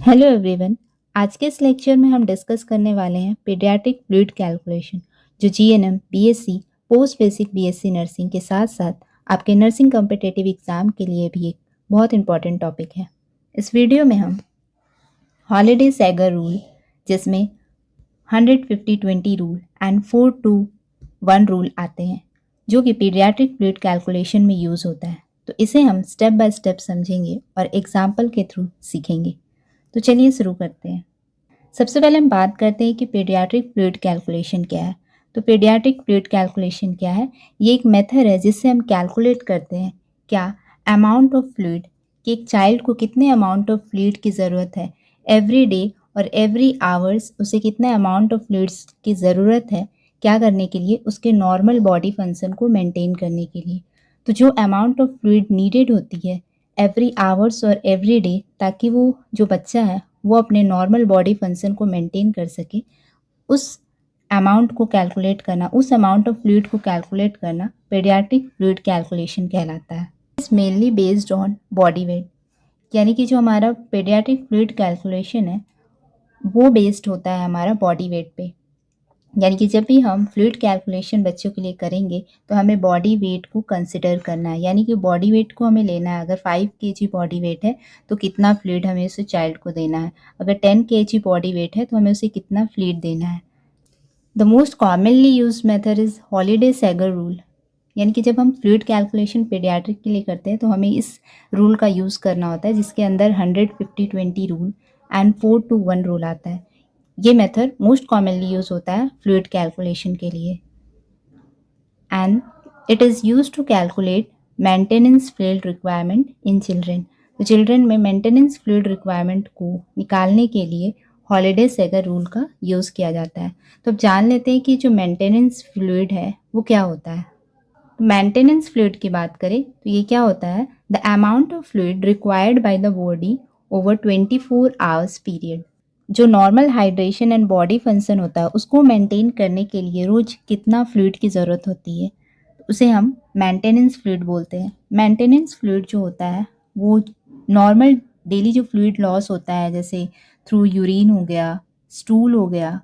Hello everyone. आज के इस लेक्चर में हम डिस्कस करने वाले हैं पीडियाट्रिक फ्लूइड कैलकुलेशन, जो GNM, BSc, post basic BSc nursing के साथ साथ आपके नर्सिंग कॉम्पिटिटिव एग्जाम के लिए भी एक बहुत इंपॉर्टेंट टॉपिक है। इस वीडियो में हम हॉलीडे सैगर रूल, जिसमें 150-20 रूल एंड 4-to-1 रूल आते हैं, जो कि पीडियाट्रिक फ्लूइड कैलकुलेशन में यूज़ होता है। तो इसे हम स्टेप बाय स्टेप समझेंगे और एग्जाम्पल के थ्रू सीखेंगे। तो चलिए शुरू करते हैं। सबसे पहले हम बात करते हैं कि पीडियाट्रिक फ्लूइड कैलकुलेशन क्या है। तो पीडियाट्रिक फ्लूइड कैलकुलेशन क्या है? ये एक मेथड है जिससे हम कैलकुलेट करते हैं क्या अमाउंट ऑफ फ्लूइड, कि एक चाइल्ड को कितने अमाउंट ऑफ फ्लूइड की ज़रूरत है एवरी डे और एवरी आवर्स, उसे कितने अमाउंट ऑफ फ्लूइड्स की ज़रूरत है क्या करने के लिए, उसके नॉर्मल बॉडी फंक्शन को मेंटेन करने के लिए। तो जो अमाउंट ऑफ फ्लूइड नीडेड होती है एवरी आवर्स और एवरी डे, ताकि वो जो बच्चा है वो अपने नॉर्मल बॉडी फंक्शन को मेंटेन कर सके, उस अमाउंट को कैलकुलेट करना, उस अमाउंट ऑफ फ्लूइड को कैलकुलेट करना पीडियाट्रिक फ्लूइड कैलकुलेशन कहलाता है। It's mainly based on body weight, यानी कि जो हमारा पीडियाट्रिक फ्लूइड कैलकुलेशन है वो बेस्ड होता है हमारा बॉडी वेट पे। यानी कि जब भी हम फ्लूइड कैलकुलेशन बच्चों के लिए करेंगे तो हमें बॉडी वेट को कंसिडर करना है, यानी कि बॉडी वेट को हमें लेना है। अगर 5 kg बॉडी वेट है तो कितना फ्लूइड हमें उसे चाइल्ड को देना है, अगर 10 kg बॉडी वेट है तो हमें उसे कितना फ्लूइड देना है। The most commonly use method is Holliday Segar rule, यानी कि जब हम फ्लूइड कैलकुलेशन पीडियाट्रिक के लिए करते हैं तो हमें इस रूल का यूज़ करना होता है, जिसके अंदर 150-20 रूल एंड 4-to-1 रूल आता है। ये मेथड मोस्ट कॉमनली यूज होता है फ्लूइड कैलकुलेशन के लिए and it is use to calculate maintenance fluid requirement in children. तो चिल्ड्रेन में मेंटेनेंस फ्लूइड रिक्वायरमेंट को निकालने के लिए हॉलीडे सैगर रूल का यूज़ किया जाता है। तो अब जान लेते हैं कि जो मेंटेनेंस फ्लूइड है वो क्या होता है। मेंटेनेंस फ्लूइड की बात करें तो ये क्या होता है? The amount of fluid required by the body over 24 hours period. जो normal hydration and body function होता है उसको मेंटेन करने के लिए रोज कितना फ्लूइड की ज़रूरत होती है, उसे हम मेंटेनेंस फ्लूइड बोलते हैं। मेंटेनेंस फ्लूइड जो होता है वो नॉर्मल डेली जो फ्लूइड लॉस होता है, जैसे थ्रू यूरिन हो गया, स्टूल हो गया,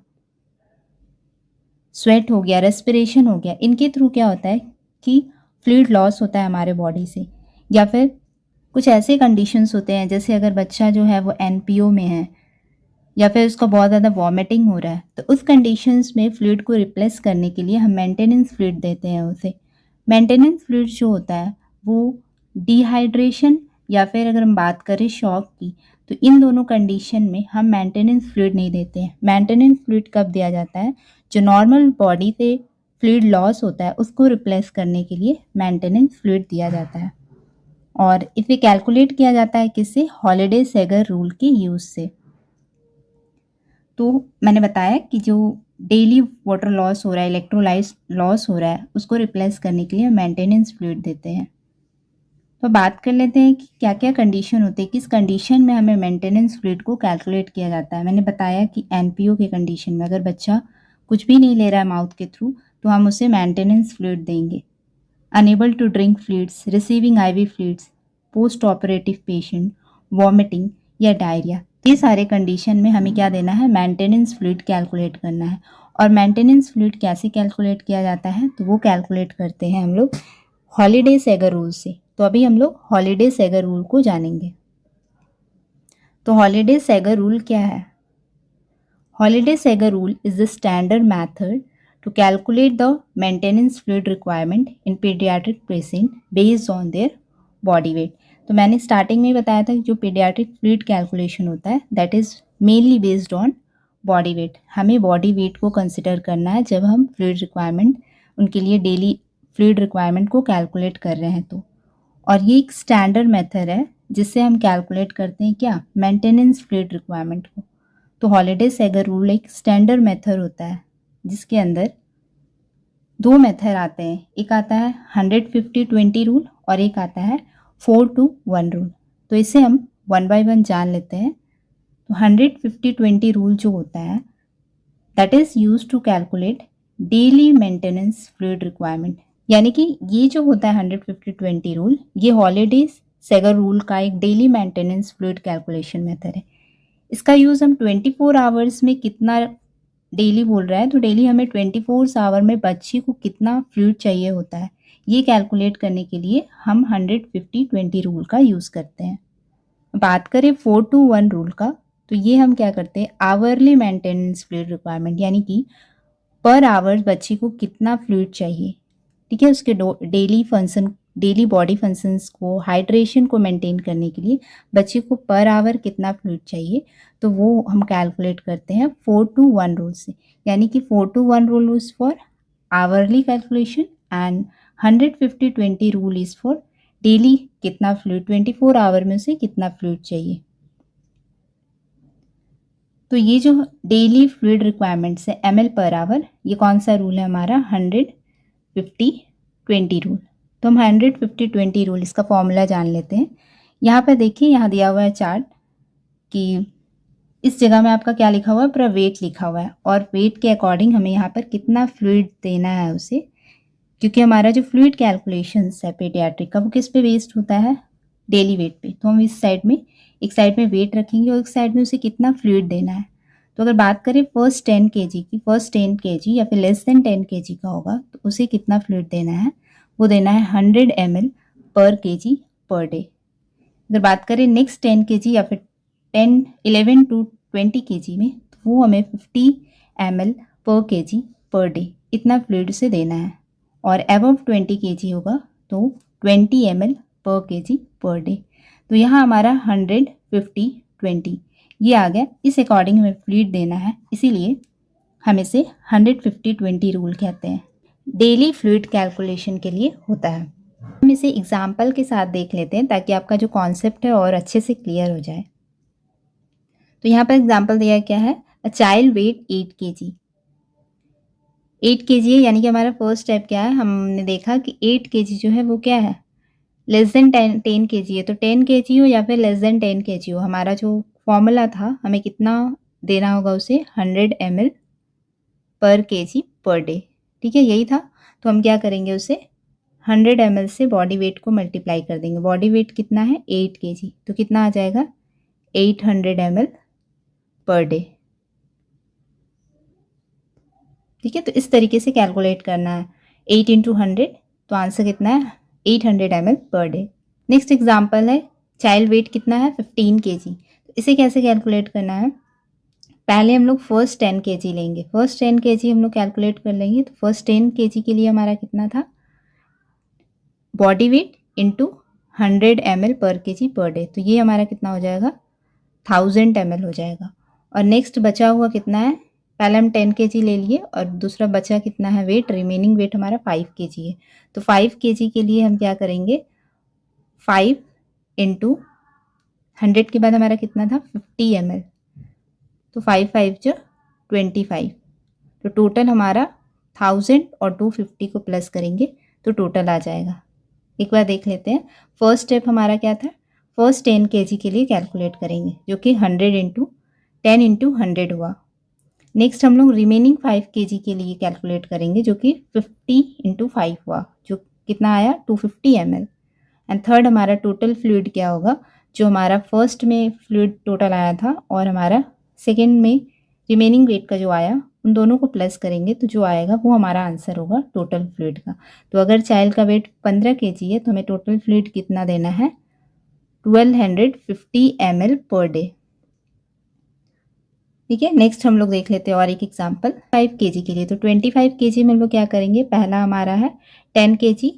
स्वेट हो गया, रेस्पिरेशन हो गया, इनके थ्रू क्या होता है कि फ्लूइड लॉस होता है हमारे बॉडी से। या फिर कुछ ऐसे कंडीशंस होते हैं, जैसे अगर बच्चा जो है वो एनपीओ में है या फिर उसका बहुत ज़्यादा वॉमिटिंग हो रहा है, तो उस कंडीशंस में फ्लूइड को रिप्लेस करने के लिए हम मेंटेनेंस फ्लूइड देते हैं उसे। मेंटेनेंस फ्लूइड जो होता है वो डिहाइड्रेशन या फिर अगर हम बात करें शॉक की, तो इन दोनों कंडीशन में हम मेंटेनेंस फ्लूइड नहीं देते हैं। मेंटेनेंस फ्लूइड कब दिया जाता है? जो नॉर्मल बॉडी से फ्लूइड लॉस होता है उसको रिप्लेस करने के लिए मेंटेनेंस फ्लूइड दिया जाता है। और इसे कैलकुलेट किया जाता है किससे? हॉलीडे सैगर रूल के यूज़ से। तो मैंने बताया कि जो डेली वाटर लॉस हो रहा है, इलेक्ट्रोलाइट लॉस हो रहा है, उसको रिप्लेस करने के लिए मेंटेनेंस फ्लूइड देते हैं। तो बात कर लेते हैं कि क्या क्या कंडीशन होती है, किस कंडीशन में हमें मेंटेनेंस फ्लूइड को कैलकुलेट किया जाता है। मैंने बताया कि एनपीओ के कंडीशन में अगर बच्चा कुछ भी नहीं ले रहा है माउथ के थ्रू तो हम उसे मेंटेनेंस फ्लूइड देंगे। Unable to drink fluids, receiving IV fluids, post operative patient, vomiting या डायरिया, ये सारे कंडीशन में हमें क्या देना है? मेंटेनेंस फ्लूइड कैलकुलेट करना है। और मेंटेनेंस फ्लूइड कैसे कैलकुलेट किया जाता है? तो वो कैलकुलेट करते हैं हम लोग हॉलीडे सैगर रूल से। तो अभी हम लोग हॉलीडे सैगर रूल को जानेंगे। तो हॉलीडे सैगर रूल क्या है? Holliday Segar rule is the standard method to calculate the maintenance fluid requirement in pediatric patient based on their body weight। तो मैंने स्टार्टिंग में ही बताया था कि जो पीडियाट्रिक फ्लूइड कैलकुलेशन होता है that is mainly based on body weight. हमें बॉडी वेट को कंसिडर करना है जब हम फ्लूइड रिक्वायरमेंट उनके लिए डेली फ्लूइड रिक्वायरमेंट को कैलकुलेट कर रहे हैं। तो और ये एक स्टैंडर्ड मेथड है जिससे हम कैलकुलेट करते हैं क्या? मेंटेनेंस फ्लूइड रिक्वायरमेंट को। तो हॉलीडे सैगर रूल एक स्टैंडर्ड मेथड होता है जिसके अंदर दो मेथड आते हैं। एक आता है 150-20 रूल और एक आता है 4-to-1 रूल। तो इसे हम वन बाय वन जान लेते हैं। तो 150-20 रूल जो होता है that is use to calculate daily maintenance fluid requirement. यानी कि ये जो होता है 150-20 रूल, ये हॉलीडे सैगर रूल का एक daily maintenance fluid calculation method है। इसका यूज़ हम 24 आवर्स में कितना डेली बोल रहा है, तो डेली हमें 24 आवर में बच्चे को कितना फ्लूइड चाहिए होता है, ये कैलकुलेट करने के लिए हम 150-20 रूल का यूज़ करते हैं। बात करें 4-to-1 रूल का, तो ये हम क्या करते हैं, आवरली मेंटेनेंस फ्लूइड रिक्वायरमेंट, यानी कि पर आवर बच्चे को कितना फ्लूइड चाहिए, ठीक है, उसके डेली बॉडी फंक्शंस को, हाइड्रेशन को मेंटेन करने के लिए बच्चे को पर आवर कितना फ्लूइड चाहिए, तो वो हम कैलकुलेट करते हैं 4-to-1 रूल से। यानी कि 4-to-1 rule is for hourly calculation and 150-20 rule is for daily कितना फ्लूइड, 24 आवर में से कितना फ्लूइड चाहिए। तो ये जो डेली फ्लूइड रिक्वायरमेंट्स है ml पर आवर, ये कौन सा रूल है हमारा, 150-20 रूल। तो हम 150-20 रूल इसका फॉर्मूला जान लेते हैं। यहाँ पर देखिए, यहाँ दिया हुआ है चार्ट कि इस जगह में आपका क्या लिखा हुआ है, पूरा वेट लिखा हुआ है, और वेट के अकॉर्डिंग हमें यहाँ पर कितना फ्लूइड देना है उसे, क्योंकि हमारा जो फ्लूइड कैलकुलेशंस है पीडियाट्रिक का, वो किस पे बेस्ड होता है, डेली वेट पे। तो हम इस साइड में, एक साइड में वेट रखेंगे और एक साइड में उसे कितना फ्लूइड देना है। तो अगर बात करें फर्स्ट 10 kg की, फर्स्ट 10 kg या फिर लेस देन 10 kg का होगा, तो उसे कितना फ्लूइड देना है, वो देना है 100 ml पर kg पर डे। अगर बात करें नेक्स्ट 10 kg या फिर 11 to 20 kg में, तो वो हमें 50 ml पर kg पर डे इतना फ्लूइड से देना है। और अबव 20 kg होगा तो 20 ml पर kg पर डे। तो यहाँ हमारा 150-20 ये आ गया, इस अकॉर्डिंग हमें फ्लूइड देना है, इसीलिए हम इसे 150-20 रूल कहते हैं। डेली फ्लूइड कैलकुलेशन के लिए होता है। हम इसे एग्जाम्पल के साथ देख लेते हैं ताकि आपका जो कॉन्सेप्ट है और अच्छे से क्लियर हो जाए। तो यहाँ पर एग्जाम्पल दिया क्या है, a child wait 8 kg। 8 kg है, यानी कि हमारा फर्स्ट स्टेप क्या है, हमने देखा कि 8 kg जो है वो क्या है, लेस देन 10 kg है। तो 10 kg हो या फिर लेस देन 10 kg हो, हमारा जो फॉर्मूला था, हमें कितना देना होगा उसे, 100 ml पर kg पर डे, ठीक है, यही था। तो हम क्या करेंगे, उसे 100 ml से बॉडी वेट को मल्टीप्लाई कर देंगे। बॉडी वेट कितना है, 8 kg, तो कितना आ जाएगा, 800 ml पर डे, ठीक है। तो इस तरीके से कैलकुलेट करना है, 8 × 100, तो आंसर कितना है, 800 ml per day. Next example है, चाइल्ड वेट कितना है, 15 kg। तो इसे कैसे कैलकुलेट करना है, पहले हम लोग फर्स्ट 10 kg लेंगे, फर्स्ट 10 kg हम लोग कैलकुलेट कर लेंगे। तो फर्स्ट 10 kg के लिए हमारा कितना था, बॉडी वेट इंटू 100 ml पर kg पर डे, तो ये हमारा कितना हो जाएगा, 1000 ml हो जाएगा। और नेक्स्ट बचा हुआ कितना है, पहले हम 10 kg ले लिए और दूसरा बचा कितना है वेट, रिमेनिंग वेट हमारा 5 kg है। तो 5 kg के लिए हम क्या करेंगे, 5 × 100 के बाद हमारा कितना था, 50 ml, तो 5 5 जो 25, तो टोटल हमारा 1000 और 250 को प्लस करेंगे तो टोटल आ जाएगा। एक बार देख लेते हैं, फर्स्ट स्टेप हमारा क्या था, फर्स्ट 10 kg के लिए कैलकुलेट करेंगे, जो कि 100 × 10 × 100 हुआ। नेक्स्ट हम लोग रिमेनिंग 5 kg के लिए कैलकुलेट करेंगे, जो कि 50 × 5 हुआ, जो कितना आया, 250 ml। एंड थर्ड हमारा टोटल फ्लूइड क्या होगा, जो हमारा फर्स्ट में फ्लूइड टोटल आया था और हमारा सेकेंड में रिमेनिंग वेट का जो आया, उन दोनों को प्लस करेंगे तो जो आएगा वो हमारा आंसर होगा टोटल फ्लूइड का। तो अगर चाइल्ड का वेट 15 kg है, तो हमें टोटल फ्लूइड कितना देना है, 1250 ml पर डे, ठीक है। नेक्स्ट हम लोग देख लेते हैं और एक एग्जांपल 5 kg के लिए। तो 25 kg में हम लोग क्या करेंगे, पहला हमारा है 10 kg,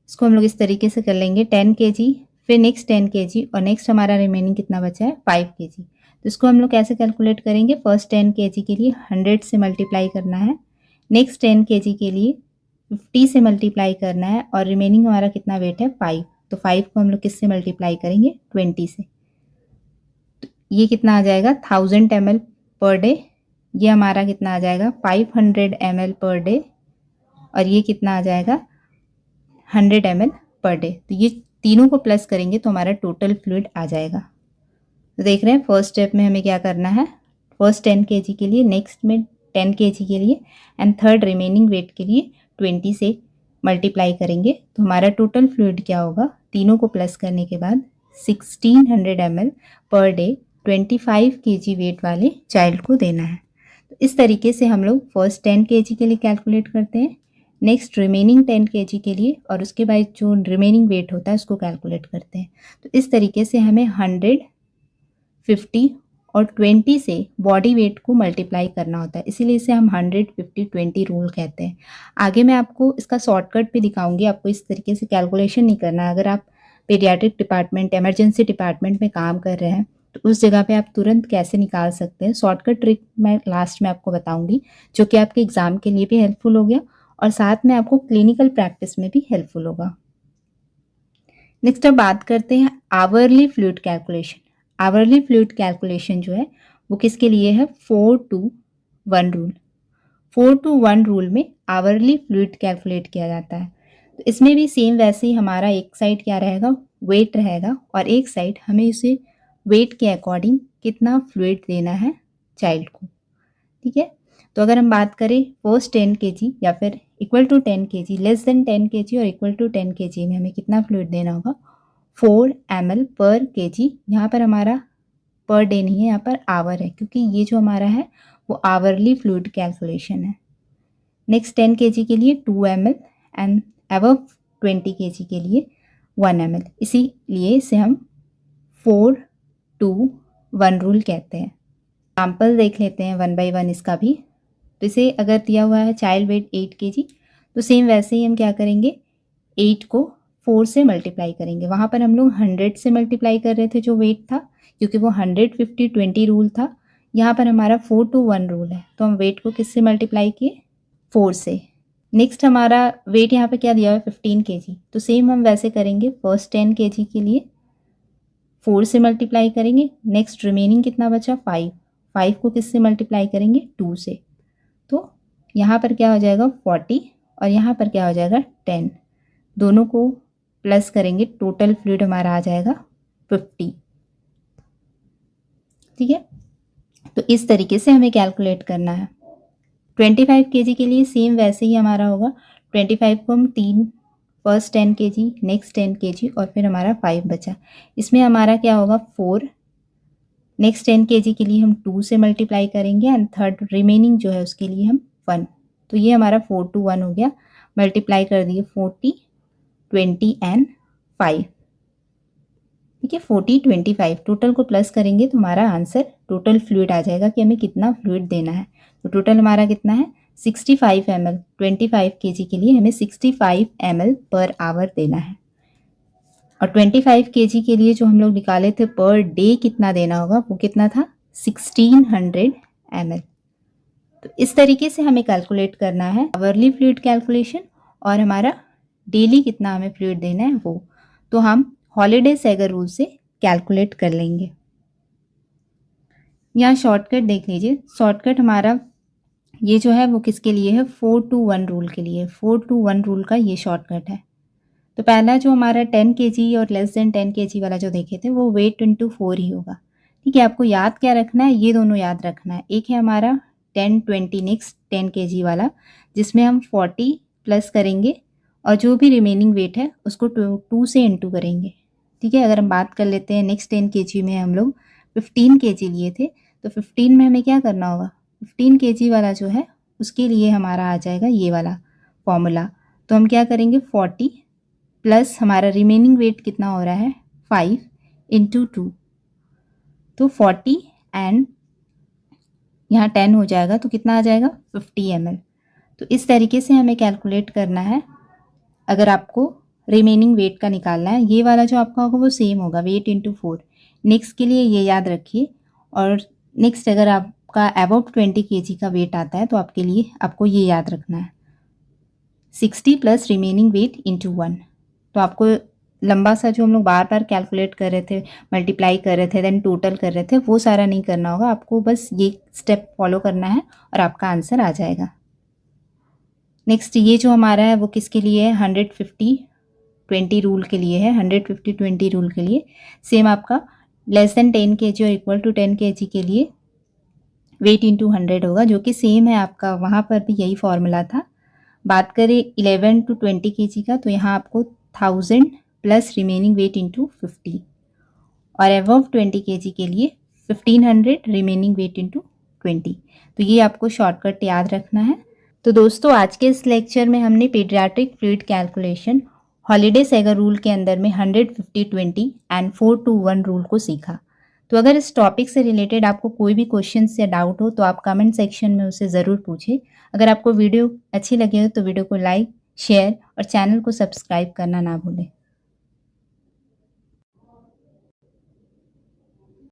इसको हम लोग इस तरीके से कर लेंगे, 10 kg, फिर नेक्स्ट 10 kg, और नेक्स्ट हमारा रिमेनिंग कितना बचा है, 5 kg। तो इसको हम लोग कैसे कैलकुलेट करेंगे, फर्स्ट 10 kg के लिए 100 से मल्टीप्लाई करना है, नेक्स्ट 10 kg के लिए 50 से मल्टीप्लाई करना है, और रिमेनिंग हमारा कितना वेट है, 5। तो 5 को हम लोग किससे मल्टीप्लाई करेंगे, 20 से। तो ये कितना आ जाएगा, 1000 ml पर डे, ये हमारा कितना आ जाएगा, 500 ml पर डे, और ये कितना आ जाएगा, 100 ml पर डे। तो ये तीनों को प्लस करेंगे तो हमारा टोटल फ्लूइड आ जाएगा। तो देख रहे हैं, फर्स्ट स्टेप में हमें क्या करना है, फर्स्ट 10 kg के लिए, नेक्स्ट में 10 kg के लिए, एंड थर्ड रिमेनिंग वेट के लिए 20 से मल्टीप्लाई करेंगे तो हमारा टोटल फ्लूइड क्या होगा, तीनों को प्लस करने के बाद 1600 ml per day 25 kg weight वाले चाइल्ड को देना है। तो इस तरीके से हम लोग फर्स्ट 10 kg के लिए कैलकुलेट करते हैं, नेक्स्ट रिमेनिंग 10 kg के लिए, और उसके बाद जो रिमेनिंग वेट होता है उसको कैलकुलेट करते हैं। तो इस तरीके से हमें 100, 50 और 20 से बॉडी वेट को मल्टीप्लाई करना होता है, इसीलिए इसे हम 100, 50, 20 रूल कहते हैं। आगे मैं आपको इसका शॉर्टकट भी दिखाऊंगी, आपको इस तरीके से कैलकुलेशन नहीं करना है। अगर आप पीडियाट्रिक डिपार्टमेंट, इमरजेंसी डिपार्टमेंट में काम कर रहे हैं तो उस जगह पे आप तुरंत कैसे निकाल सकते हैं, शॉर्टकट ट्रिक मैं लास्ट में आपको बताऊंगी, जो कि आपके एग्जाम के लिए भी हेल्पफुल हो गया और साथ में आपको क्लिनिकल प्रैक्टिस में भी हेल्पफुल होगा। नेक्स्ट अब बात करते हैं hourly fluid calculation. Hourly fluid calculation जो है वो किसके लिए है? 4 to 1 रूल। 4 to 1 रूल में आवरली फ्लूइड कैलकुलेट किया जाता है। तो इसमें भी सेम वैसे ही हमारा एक साइड क्या रहेगा? वेट रहेगा, और एक साइड हमें उसे वेट के अकॉर्डिंग कितना फ्लूइड देना है चाइल्ड को। ठीक है, तो अगर हम बात करें फर्स्ट 10 kg या फिर equal to 10 kg, less than 10 kg और इक्वल टू 10 kg में हमें कितना फ्लूइड देना होगा? 4 ml पर kg। यहाँ पर हमारा पर डे नहीं है, यहाँ पर आवर है, क्योंकि ये जो हमारा है वो आवरली फ्लूइड कैलकुलेशन है। नेक्स्ट 10 kg के लिए 2 ml एंड अबव 20 kg के लिए 1 ml, इसीलिए इसे हम 4 to 1 रूल कहते हैं। एग्जाम्पल देख लेते हैं 1 by 1 इसका भी। तो इसे अगर दिया हुआ है चाइल्ड वेट 8 kg, तो सेम वैसे ही हम क्या करेंगे? 8 को 4 से मल्टीप्लाई करेंगे। वहाँ पर हम लोग 100 से मल्टीप्लाई कर रहे थे जो वेट था, क्योंकि वो 100, 50, 20 रूल था। यहाँ पर हमारा 4 to 1 रूल है, तो हम वेट को किससे मल्टीप्लाई किए? 4 से। नेक्स्ट हमारा वेट यहाँ पे क्या दिया हुआ है? 15 kg। तो सेम हम वैसे करेंगे, फर्स्ट 10 kg के लिए 4 से मल्टीप्लाई करेंगे। नेक्स्ट रिमेनिंग कितना बचा? 5। 5 को किससे मल्टीप्लाई करेंगे? 2 से। तो यहाँ पर क्या हो जाएगा? 40, और यहाँ पर क्या हो जाएगा? 10। दोनों को प्लस करेंगे, टोटल फ्लूइड हमारा आ जाएगा 50। ठीक है, तो इस तरीके से हमें कैलकुलेट करना है। 25 kg के लिए सेम वैसे ही हमारा होगा। 25 को हम 3, फर्स्ट 10 kg, नेक्स्ट 10 kg और फिर हमारा 5 बचा। इसमें हमारा क्या होगा? 4। नेक्स्ट 10 kg के लिए हम 2 से मल्टीप्लाई करेंगे एंड थर्ड रिमेनिंग जो है उसके लिए हम 1। तो ये हमारा 4 to 1 हो गया। मल्टीप्लाई कर दिए 40, 20 एंड 5। ठीक है, 40, 25 टोटल को प्लस करेंगे तो हमारा आंसर टोटल फ्लूइड आ जाएगा कि हमें कितना फ्लूइड देना है। तो टोटल हमारा कितना है? 65 ml। 25 kg के लिए हमें 65 ml पर आवर देना है। और 25 kg के लिए जो हम लोग निकाले थे पर डे कितना देना होगा, वो कितना था? 1600 ml। तो इस तरीके से हमें कैलकुलेट करना है आवरली फ्लूइड कैलकुलेशन, और हमारा डेली कितना हमें फ्लूइड देना है वो तो हम हॉलीडे सैगर रूल से कैलकुलेट कर लेंगे। यहाँ शॉर्टकट देख लीजिए। शॉर्टकट हमारा ये जो है वो किसके लिए है? 4 to 1 रूल के लिए। 4 to 1 रूल का ये शॉर्टकट है। तो पहला जो हमारा 10 kg और लेस देन 10 kg वाला जो देखे थे वो वेट इंटू 4 ही होगा। ठीक है, आपको याद क्या रखना है? ये दोनों याद रखना है। एक है हमारा 10, 20 नेक्स्ट 10 kg वाला, जिसमें हम 40 प्लस करेंगे और जो भी रिमेनिंग वेट है उसको 2 से इंटू करेंगे। ठीक है, अगर हम बात कर लेते हैं नेक्स्ट 10 kg में हम लोग 15 kg लिए थे, तो 15 में हमें क्या करना होगा? 15 kg वाला जो है उसके लिए हमारा आ जाएगा ये वाला फॉर्मूला। तो हम क्या करेंगे? 40 प्लस हमारा रिमेनिंग वेट कितना हो रहा है? 5 इंटू 2, तो 40 एंड यहाँ 10 हो जाएगा, तो कितना आ जाएगा? 50 ml। तो इस तरीके से हमें कैलकुलेट करना है। अगर आपको रिमेनिंग वेट का निकालना है, ये वाला जो आपका होगा वो सेम होगा, वेट इंटू 4। नेक्स्ट के लिए ये याद रखिए। और नेक्स्ट अगर आपका अबाउट 20 kg का वेट आता है तो आपके लिए आपको ये याद रखना है, 60 प्लस रिमेनिंग वेट इंटू 1। तो आपको लंबा सा जो हम लोग बार बार कैलकुलेट कर रहे थे, मल्टीप्लाई कर रहे थे, देन टोटल कर रहे थे, वो सारा नहीं करना होगा। आपको बस ये स्टेप फॉलो करना है और आपका आंसर आ जाएगा। नेक्स्ट ये जो हमारा है वो किसके लिए है? 150 20 रूल के लिए है। 150 20 रूल के लिए सेम आपका लेस देन 10 kg और इक्वल टू 10 kg के लिए वेट इंटू 100 होगा, जो कि सेम है आपका, वहाँ पर भी यही फॉर्मूला था। बात करें 11 to 20 kg का, तो यहाँ आपको 1000 प्लस रिमेनिंग वेट इंटू 50, और अबव 20 kg के लिए 1500 रिमेनिंग वेट इंटू 20। तो ये आपको शॉर्टकट याद रखना है। तो दोस्तों आज के इस लेक्चर में हमने paediatric fluid calculation Holliday Segar rule के अंदर में 100-50-20 एंड 4-2-1 रूल को सीखा। तो अगर इस टॉपिक से रिलेटेड आपको कोई भी क्वेश्चन या डाउट हो तो आप कमेंट सेक्शन में उसे ज़रूर पूछें। अगर आपको वीडियो अच्छी लगी हो तो वीडियो को लाइक, शेयर और चैनल को सब्सक्राइब करना ना भूलें।